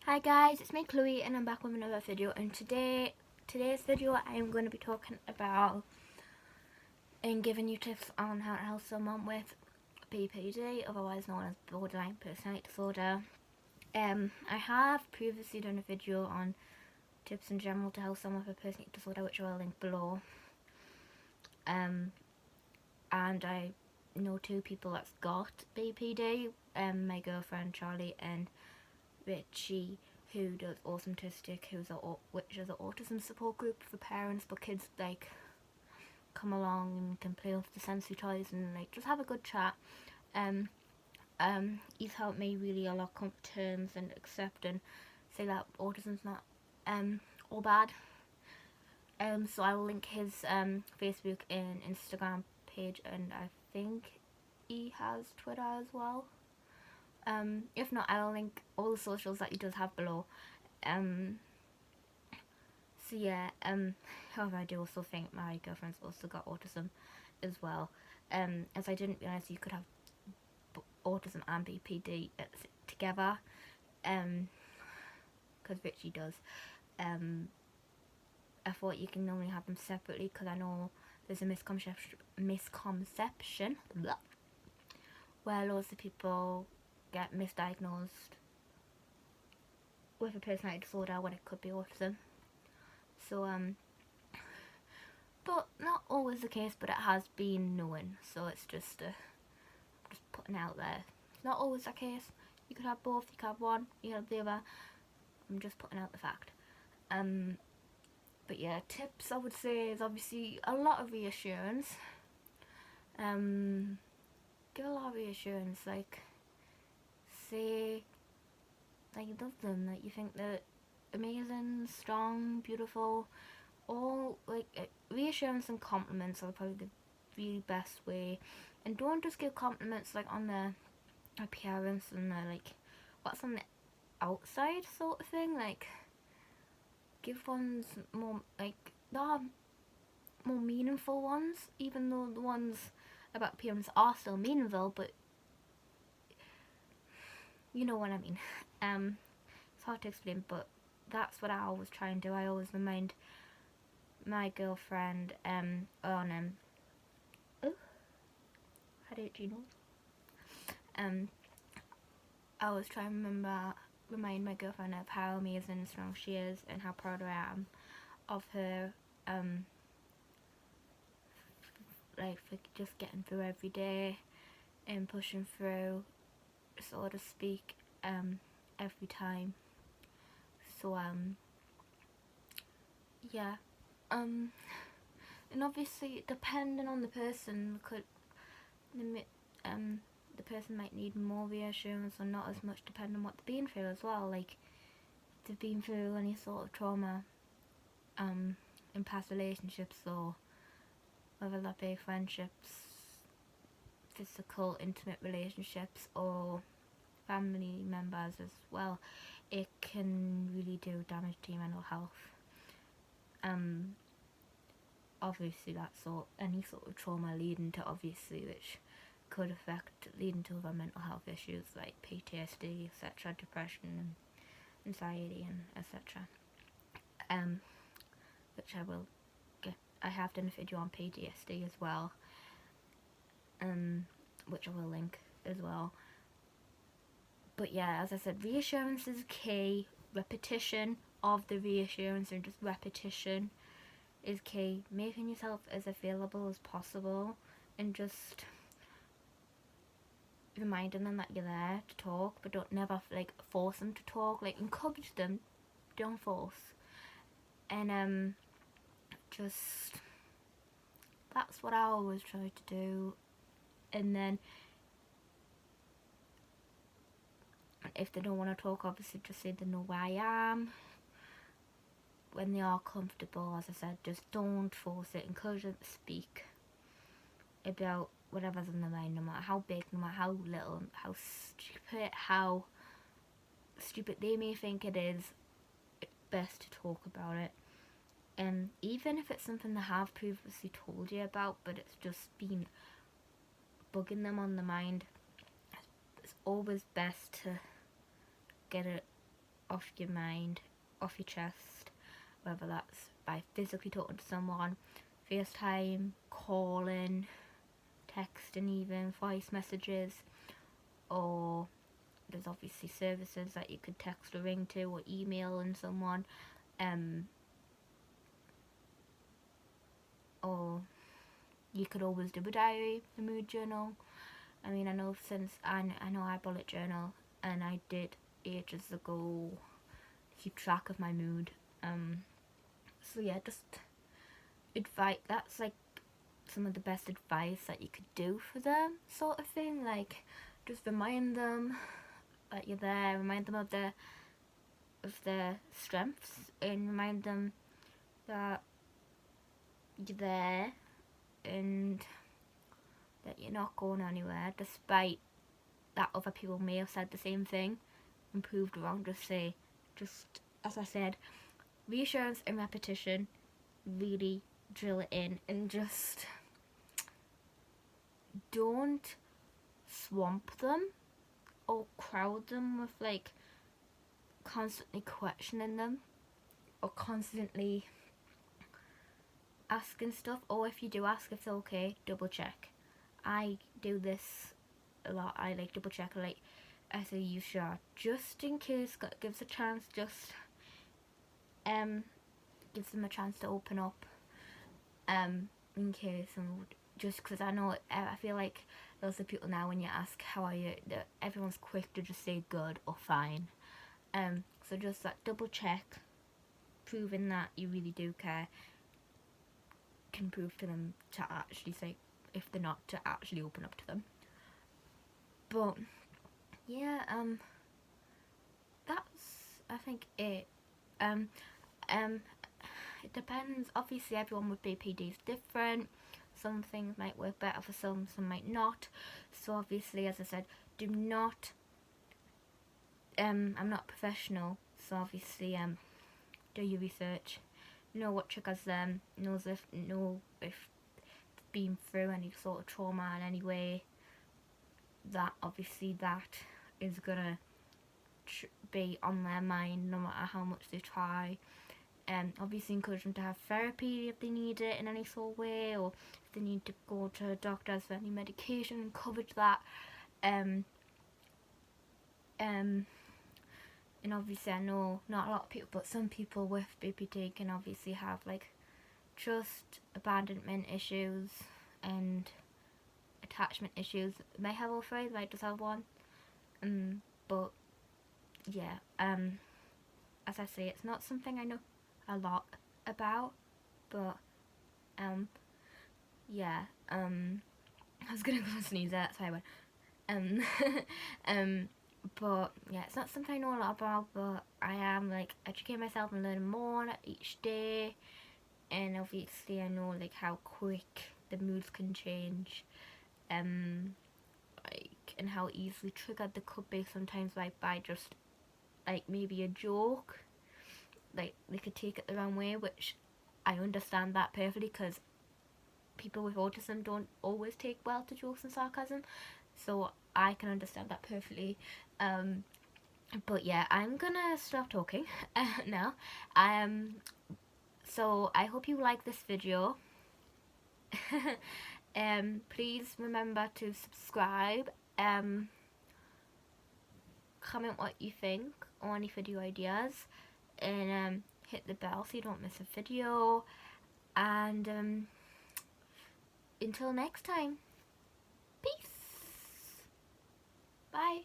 Hi guys, it's me Chloe and I'm back with another video, and today's video I am going to be talking about and giving you tips on how to help someone with BPD, otherwise known as borderline personality disorder. I have previously done a video on tips in general to help someone with a personality disorder, which I will link below. And I know two people that's got BPD, my girlfriend Charlie and Richie, who does Awesometistic, which is an autism support group for parents, but kids like come along and can play with the sensory toys and like just have a good chat. He's helped me really a lot come to terms and accept and say that autism's not all bad. So I will link his Facebook and Instagram page, and I think he has Twitter as well. If not, I'll link all the socials that he does have below. So yeah, however, I do also think my girlfriend's also got autism as well. As I didn't realise you could have autism and BPD together, because Richie does. I thought you can only have them separately, because I know there's a misconception blah, where lots of people get misdiagnosed with a personality disorder when it could be autism. So but not always the case, but it has been known, so it's just putting out there. It's not always the case. You could have both, you could have one, you could have the other. I'm just putting out the fact. But yeah, tips I would say is obviously a lot of reassurance. Give a lot of reassurance, like say like you love them, like you think they're amazing, strong, beautiful, all like reassurance and compliments are probably the really best way. And don't just give compliments like on their appearance and their like what's on the outside sort of thing. Like give ones more like there are more meaningful ones, even though the ones about appearance are still meaningful, but you know what I mean. It's hard to explain, but that's what I always try and do. I always remind my girlfriend on oh, how did you know? I always try and remind my girlfriend of how amazing and strong she is and how proud I am of her, like for just getting through every day and pushing through, so to speak, every time. So yeah, and obviously depending on the person, the person might need more reassurance or not as much, depending on what they've been through as well. Like if they've been through any sort of trauma in past relationships, or whether that be friendships, physical intimate relationships, or family members as well, it can really do damage to your mental health. Obviously that's any sort of trauma leading to, obviously, which could affect leading to other mental health issues like PTSD, etc., depression and anxiety and etc. Which I have done a video on PTSD as well, which I will link as well. But yeah, as I said, reassurance is key. Repetition of the reassurance, and just repetition is key. Making yourself as available as possible and just reminding them that you're there to talk, but don't never like force them to talk. Like encourage them, don't force. And just that's what I always try to do. And then if they don't want to talk, obviously just say they know where I am. When they are comfortable, as I said, just don't force it. Encourage them to speak about whatever's on their mind, no matter how big, no matter how little, how stupid they may think it is. It's best to talk about it. And even if it's something they have previously told you about, but it's just been bugging them on the mind, it's always best to get it off your mind, off your chest, whether that's by physically talking to someone, FaceTime, calling, texting, even voice messages, or there's obviously services that you could text or ring to, or emailing someone, or you could always do a diary, a mood journal. I mean, I know I bullet journal, and I did ages ago keep track of my mood. So yeah, just advice. That's like some of the best advice that you could do for them, sort of thing. Like, just remind them that you're there. Remind them of their strengths, and remind them that you're there and that you're not going anywhere, despite that other people may have said the same thing and proved wrong. Just as I said, reassurance and repetition. Really drill it in, and just don't swamp them or crowd them with like constantly questioning them or constantly asking stuff. Or if you do ask if they're okay, double check. I do this a lot. I like double check, like, I say, you sure, just in case. Gives a chance, just gives them a chance to open up, in case. And just because I feel like lots of people now, when you ask how are you, everyone's quick to just say good or fine. So just that double check, proving that you really do care, can prove to them to actually say, if they're not, to actually open up to them. But yeah, that's, I think, it. It depends. Obviously, everyone with BPD is different. Some things might work better for some might not. So obviously, as I said, do not. I'm not professional, so obviously, do your research. Know what triggers them. Know if been through any sort of trauma in any way. That obviously that is gonna be on their mind no matter how much they try. Obviously encourage them to have therapy if they need it in any sort of way, or if they need to go to doctors for any medication, encourage that. And obviously I know not a lot of people, but some people with BPD can obviously have like trust, abandonment issues and attachment issues. They may have all three, they might just have one. But yeah, as I say, it's not something I know a lot about, but yeah, I was gonna go sneeze there, that's why I went. But yeah, it's not something I know a lot about, but I am like educating myself and learning more each day. And obviously I know like how quick the moods can change, like, and how easily triggered they could be sometimes, like by just like maybe a joke. Like, they could take it the wrong way, which I understand that perfectly, because people with autism don't always take well to jokes and sarcasm, so I can understand that perfectly. But yeah, I'm gonna stop talking now. So I hope you like this video. Please remember to subscribe, comment what you think or any video ideas, and hit the bell so you don't miss a video. And until next time, peace. Bye.